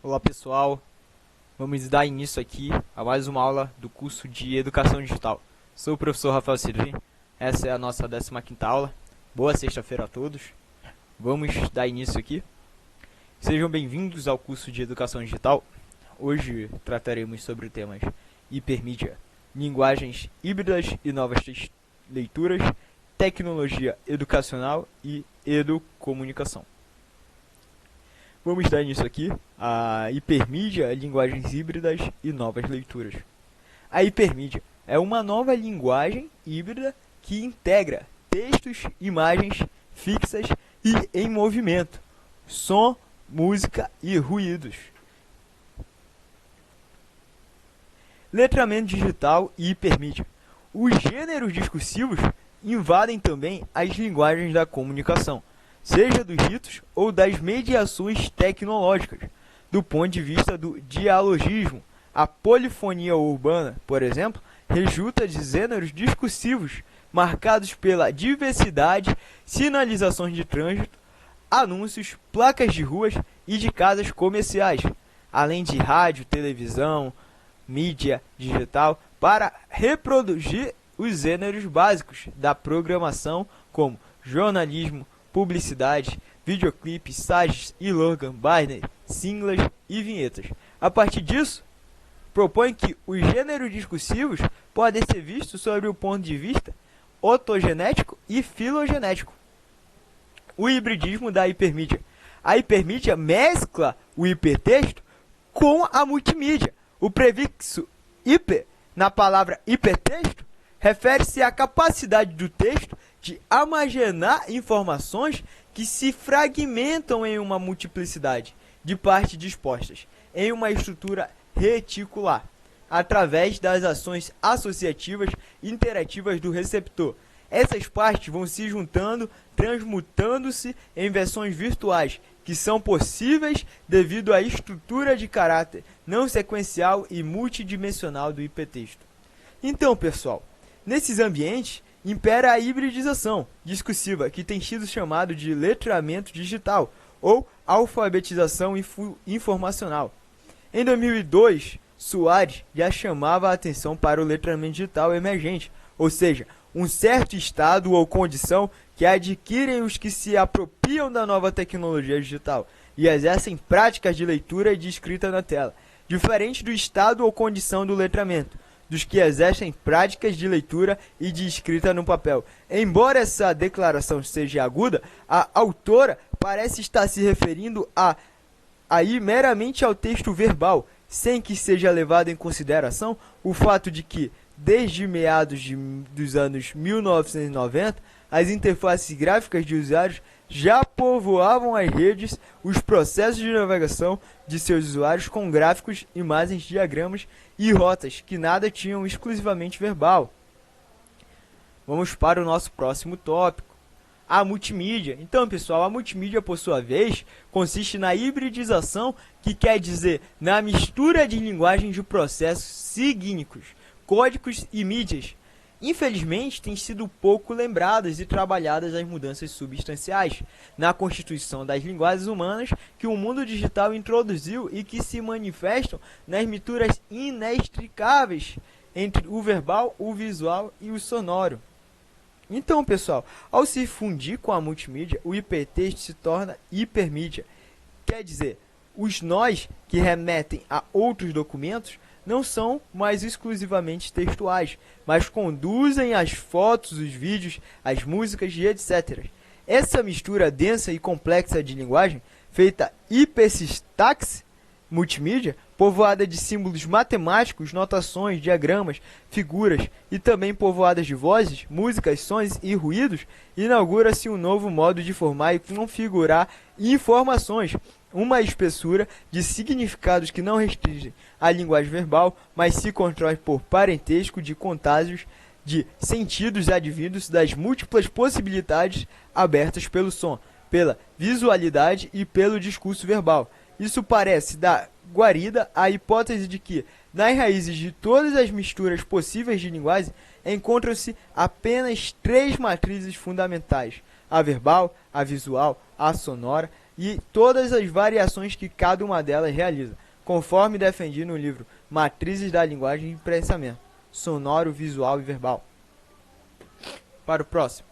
Olá pessoal, vamos dar início aqui a mais uma aula do curso de Educação Digital. Sou o professor Rafael Silvim, essa é a nossa 15ª aula. Boa sexta-feira a todos. Vamos dar início aqui. Sejam bem-vindos ao curso de Educação Digital. Hoje trataremos sobre temas hipermídia, linguagens híbridas e novas leituras, tecnologia educacional e educomunicação. Vamos dar início aqui a hipermídia, linguagens híbridas e novas leituras. A hipermídia é uma nova linguagem híbrida que integra textos, imagens fixas e em movimento, som, música e ruídos. Letramento digital e hipermídia. Os gêneros discursivos invadem também as linguagens da comunicação, seja dos ritos ou das mediações tecnológicas. Do ponto de vista do dialogismo, a polifonia urbana, por exemplo, resulta de gêneros discursivos marcados pela diversidade, sinalizações de trânsito, anúncios, placas de ruas e de casas comerciais, além de rádio, televisão, mídia digital, para reproduzir os gêneros básicos da programação, como jornalismo, publicidade, videoclipes, sites, slogan, banner, singles e vinhetas. A partir disso, propõe que os gêneros discursivos podem ser vistos sob o ponto de vista ontogenético e filogenético. O hibridismo da hipermídia. A hipermídia mescla o hipertexto com a multimídia. O prefixo hiper na palavra hipertexto refere-se à capacidade do texto de armazenar informações que se fragmentam em uma multiplicidade de partes dispostas em uma estrutura reticular, através das ações associativas interativas do receptor. Essas partes vão se juntando, transmutando-se em versões virtuais, que são possíveis devido à estrutura de caráter não sequencial e multidimensional do hipertexto. Então, pessoal, nesses ambientes, impera a hibridização discursiva, que tem sido chamado de letramento digital ou alfabetização informacional. Em 2002, Soares já chamava a atenção para o letramento digital emergente, ou seja, um certo estado ou condição que adquirem os que se apropriam da nova tecnologia digital e exercem práticas de leitura e de escrita na tela, diferente do estado ou condição do letramento, dos que exercem práticas de leitura e de escrita no papel. Embora essa declaração seja aguda, a autora parece estar se referindo aí meramente ao texto verbal, sem que seja levado em consideração o fato de que, desde meados dos anos 1990, as interfaces gráficas de usuários já povoavam as redes, os processos de navegação de seus usuários com gráficos, imagens, diagramas e rotas que nada tinham exclusivamente verbal. Vamos para o nosso próximo tópico, a multimídia. Então, pessoal, a multimídia, por sua vez, consiste na hibridização, que quer dizer na mistura de linguagens de processos sígnicos, códigos e mídias. Infelizmente, têm sido pouco lembradas e trabalhadas as mudanças substanciais na constituição das linguagens humanas que o mundo digital introduziu e que se manifestam nas misturas inextricáveis entre o verbal, o visual e o sonoro. Então, pessoal, ao se fundir com a multimídia, o hipertexto se torna hipermídia. Quer dizer, os nós que remetem a outros documentos não são mais exclusivamente textuais, mas conduzem as fotos, os vídeos, as músicas e etc. Essa mistura densa e complexa de linguagem, feita hipersintaxe multimídia, povoada de símbolos matemáticos, notações, diagramas, figuras e também povoadas de vozes, músicas, sons e ruídos, inaugura-se um novo modo de formar e configurar informações, uma espessura de significados que não restringem a linguagem verbal, mas se constrói por parentesco de contágios de sentidos advindos das múltiplas possibilidades abertas pelo som, pela visualidade e pelo discurso verbal. Isso parece dar guarida à hipótese de que, nas raízes de todas as misturas possíveis de linguagem, encontram-se apenas três matrizes fundamentais: a verbal, a visual, a sonora e todas as variações que cada uma delas realiza, conforme defendi no livro Matrizes da Linguagem e Pensamento, sonoro, visual e verbal. Para o próximo.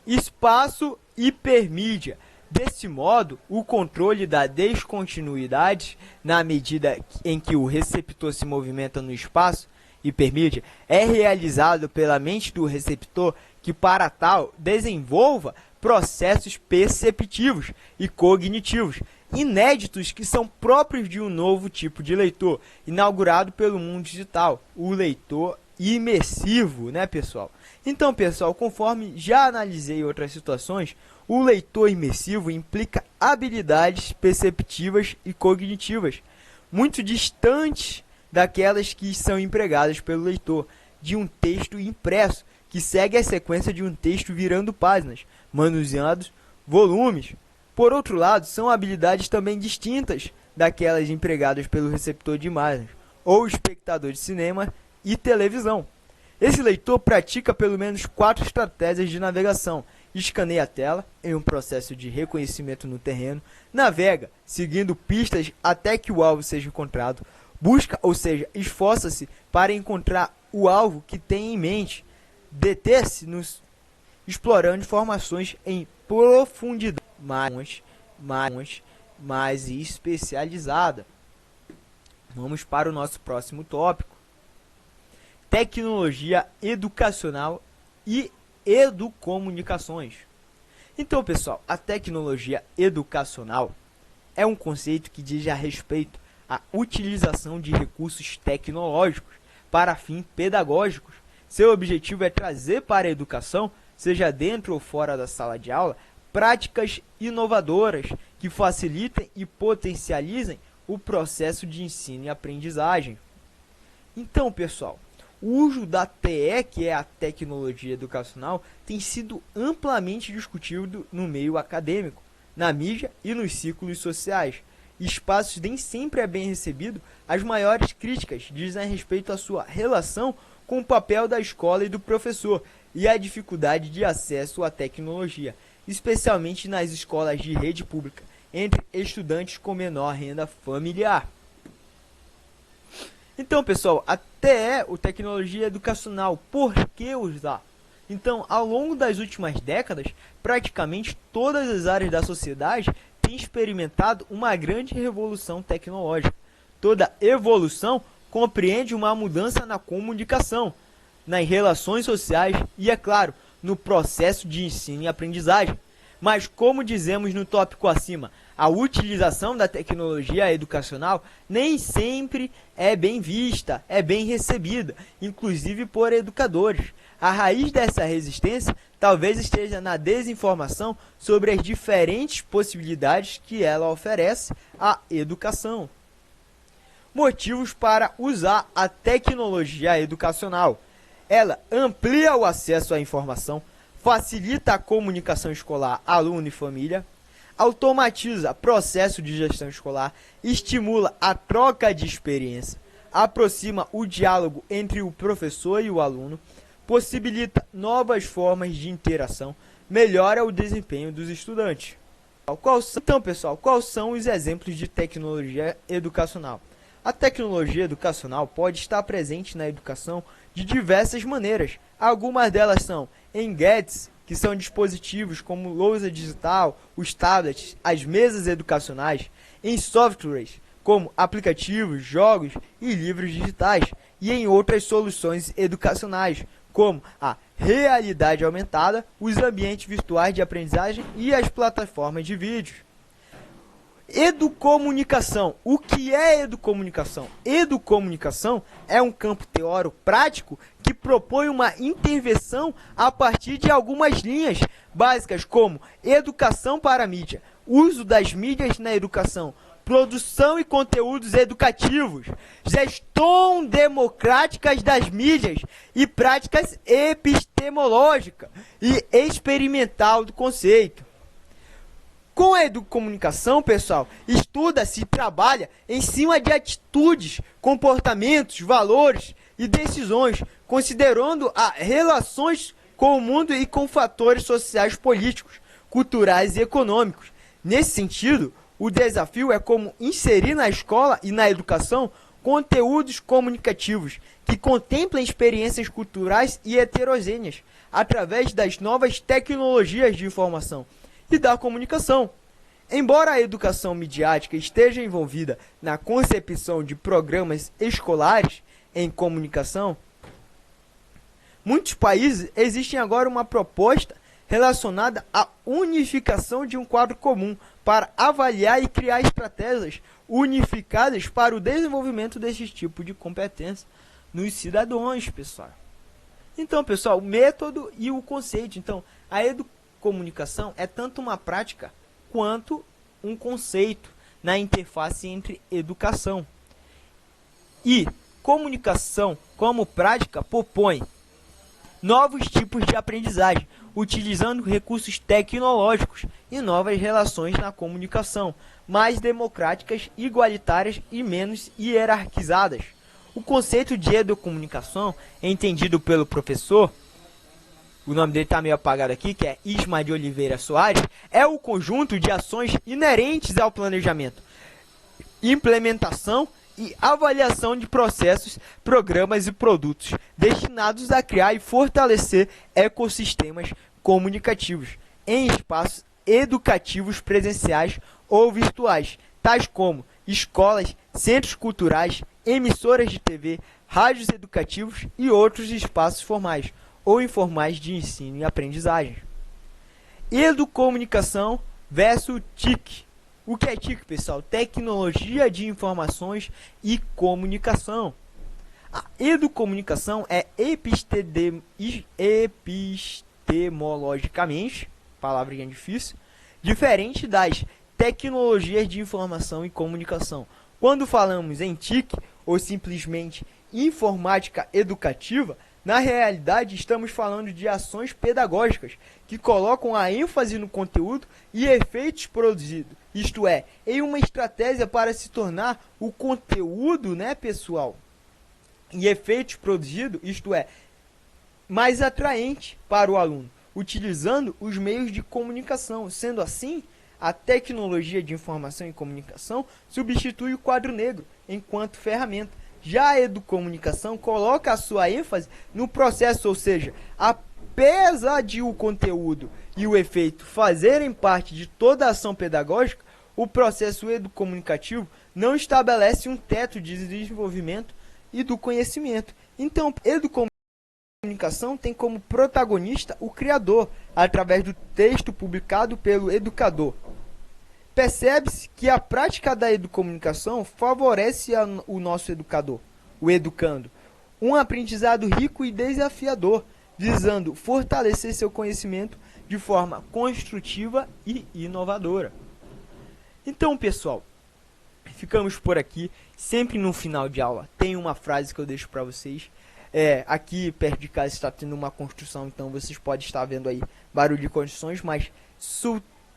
Espaço hipermídia. Desse modo, o controle da descontinuidade, na medida em que o receptor se movimenta no espaço hipermídia, é realizado pela mente do receptor, que para tal desenvolva processos perceptivos e cognitivos inéditos que são próprios de um novo tipo de leitor, inaugurado pelo mundo digital, o leitor imersivo, né, pessoal? Então, pessoal, conforme já analisei outras situações, o leitor imersivo implica habilidades perceptivas e cognitivas muito distantes daquelas que são empregadas pelo leitor de um texto impresso, que segue a sequência de um texto virando páginas, manuseando volumes. Por outro lado, são habilidades também distintas daquelas empregadas pelo receptor de imagens, ou espectador de cinema e televisão. Esse leitor pratica pelo menos 4 estratégias de navegação: escaneia a tela, em um processo de reconhecimento no terreno, navega, seguindo pistas até que o alvo seja encontrado, busca, ou seja, esforça-se para encontrar o alvo que tem em mente, deter-se explorando informações em profundidade mais especializada. Vamos para o nosso próximo tópico. Tecnologia educacional e educomunicações. Então, pessoal, a tecnologia educacional é um conceito que diz a respeito à utilização de recursos tecnológicos para fins pedagógicos. Seu objetivo é trazer para a educação, seja dentro ou fora da sala de aula, práticas inovadoras que facilitem e potencializem o processo de ensino e aprendizagem. Então, pessoal, o uso da TE, que é a tecnologia educacional, tem sido amplamente discutido no meio acadêmico, na mídia e nos círculos sociais. Espaços nem sempre é bem recebido. As maiores críticas dizem respeito à sua relação com o papel da escola e do professor e a dificuldade de acesso à tecnologia, especialmente nas escolas de rede pública, entre estudantes com menor renda familiar. Então, pessoal, a TE, ou tecnologia educacional, por que usar? Então, ao longo das últimas décadas, praticamente todas as áreas da sociedade têm experimentado uma grande revolução tecnológica. Toda evolução compreende uma mudança na comunicação, nas relações sociais e, é claro, no processo de ensino e aprendizagem. Mas, como dizemos no tópico acima, a utilização da tecnologia educacional nem sempre é bem vista, é bem recebida, inclusive por educadores. A raiz dessa resistência talvez esteja na desinformação sobre as diferentes possibilidades que ela oferece à educação. Motivos para usar a tecnologia educacional. Ela amplia o acesso à informação, facilita a comunicação escolar, aluno e família, automatiza processo de gestão escolar, estimula a troca de experiência, aproxima o diálogo entre o professor e o aluno, possibilita novas formas de interação, melhora o desempenho dos estudantes. Então, pessoal, quais são os exemplos de tecnologia educacional? A tecnologia educacional pode estar presente na educação de diversas maneiras. Algumas delas são em gadgets, que são dispositivos como lousa digital, os tablets, as mesas educacionais, em softwares, como aplicativos, jogos e livros digitais, e em outras soluções educacionais, como a realidade aumentada, os ambientes virtuais de aprendizagem e as plataformas de vídeos. Educomunicação. O que é educomunicação? Educomunicação é um campo teórico prático que propõe uma intervenção a partir de algumas linhas básicas, como educação para a mídia, uso das mídias na educação, produção e conteúdos educativos, gestão democrática das mídias e práticas epistemológica e experimental do conceito. Com a educomunicação, pessoal, estuda-se e trabalha em cima de atitudes, comportamentos, valores e decisões, considerando as relações com o mundo e com fatores sociais, políticos, culturais e econômicos. Nesse sentido, o desafio é como inserir na escola e na educação conteúdos comunicativos que contemplem experiências culturais e heterogêneas através das novas tecnologias de informação e da comunicação. Embora a educação midiática esteja envolvida na concepção de programas escolares em comunicação, muitos países existem agora uma proposta relacionada à unificação de um quadro comum para avaliar e criar estratégias unificadas para o desenvolvimento desse tipo de competência nos cidadãos, pessoal. Então, pessoal, o método e o conceito. Então, a educomunicação é tanto uma prática quanto um conceito na interface entre educação. E comunicação como prática propõe novos tipos de aprendizagem, utilizando recursos tecnológicos e novas relações na comunicação, mais democráticas, igualitárias e menos hierarquizadas. O conceito de educomunicação, entendido pelo professor, o nome dele está meio apagado aqui, que é Isma de Oliveira Soares, é o conjunto de ações inerentes ao planejamento, implementação e avaliação de processos, programas e produtos destinados a criar e fortalecer ecossistemas comunicativos em espaços educativos presenciais ou virtuais, tais como escolas, centros culturais, emissoras de TV, rádios educativos e outros espaços formais ou informais de ensino e aprendizagem. Educomunicação versus TIC. O que é TIC, pessoal? Tecnologia de Informações e Comunicação. A educomunicação é epistemologicamente, palavrinha difícil, diferente das tecnologias de informação e comunicação. Quando falamos em TIC, ou simplesmente informática educativa, na realidade estamos falando de ações pedagógicas que colocam a ênfase no conteúdo e efeitos produzidos, isto é, em uma estratégia para se tornar o conteúdo, pessoal, e efeitos produzidos, isto é, mais atraente para o aluno, utilizando os meios de comunicação. Sendo assim, a tecnologia de informação e comunicação substitui o quadro negro enquanto ferramenta. Já a educomunicação coloca a sua ênfase no processo, ou seja, apesar de o conteúdo e o efeito fazerem parte de toda a ação pedagógica, o processo educomunicativo não estabelece um teto de desenvolvimento e do conhecimento. Então, educomunicação tem como protagonista o criador, através do texto publicado pelo educador. Percebe-se que a prática da educomunicação favorece o nosso educador, o educando, um aprendizado rico e desafiador, visando fortalecer seu conhecimento de forma construtiva e inovadora. Então, pessoal, ficamos por aqui. Sempre no final de aula tem uma frase que eu deixo para vocês. Aqui perto de casa está tendo uma construção, então vocês podem estar vendo aí barulho de construções, mas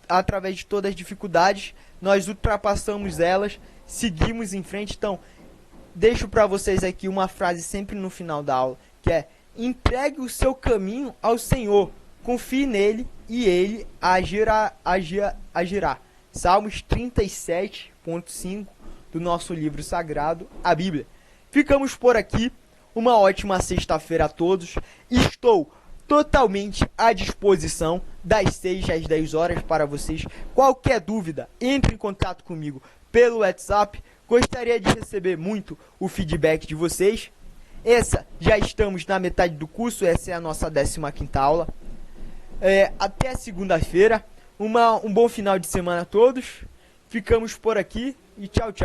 através de todas as dificuldades, nós ultrapassamos elas, seguimos em frente. Então, deixo para vocês aqui uma frase sempre no final da aula, que é: entregue o seu caminho ao Senhor, confie nele e ele agirá. Salmos 37.5 do nosso livro sagrado, a Bíblia. Ficamos por aqui. Uma ótima sexta-feira a todos. Estou totalmente à disposição das 6 às 10 horas para vocês. Qualquer dúvida, entre em contato comigo pelo WhatsApp. Gostaria de receber muito o feedback de vocês. Já estamos na metade do curso, essa é a nossa 15ª aula. Até segunda-feira. Um bom final de semana a todos. Ficamos por aqui e tchau, tchau.